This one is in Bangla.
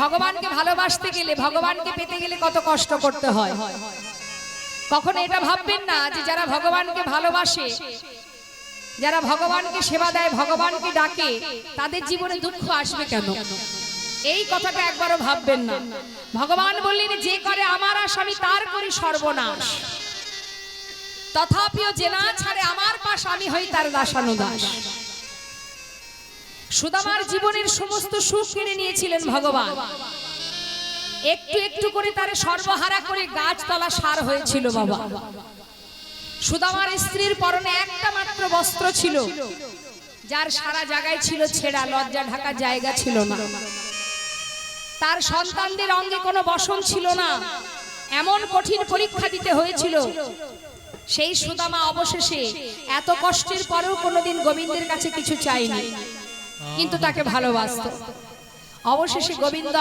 ভগবানকে ভালোবাসতে গেলে, ভগবানকে পেতে গেলে কত কষ্ট করতে হয়। কখনো এটা ভাববেন না যে যারা ভগবানকে ভালোবাসে, যারা ভগবানকে সেবা দেয়, ভগবানকে ডাকে, তাদের জীবনে দুঃখ আসবে কেন, এই কথাটা একবারও ভাববেন না। ভগবান বললেন যে করে আমার আশ আমি তার করি সর্বনাশ, তথাপিও যে না ছাড়ে আমার পাশ আমি হই তার দাসানুদাস। সুদামার জীবনের সমস্ত সুখ কেড়ে নিয়েছিলেন ভগবান, একটু একটু করে তার সর্বহারা করে গাছতলা সার হয়েছিল বাবা। সুদামার স্ত্রীর পরনে একটা মাত্র বস্ত্র ছিল, যার সারা জায়গায় ছিল ছেঁড়া, লজ্জা ঢাকা জায়গা ছিল না। তার সন্তানদের অঙ্গে কোনো বসন ছিল না, এমন কঠিন পরীক্ষা দিতে হয়েছিল। সেই সুদামা অবশেষে এত কষ্টের পরেও কোনোদিন গোবিন্দের কাছে কিছু চায়নি, কিন্তু তাকে ভালোবাসতো। অবশেষে গোবিন্দ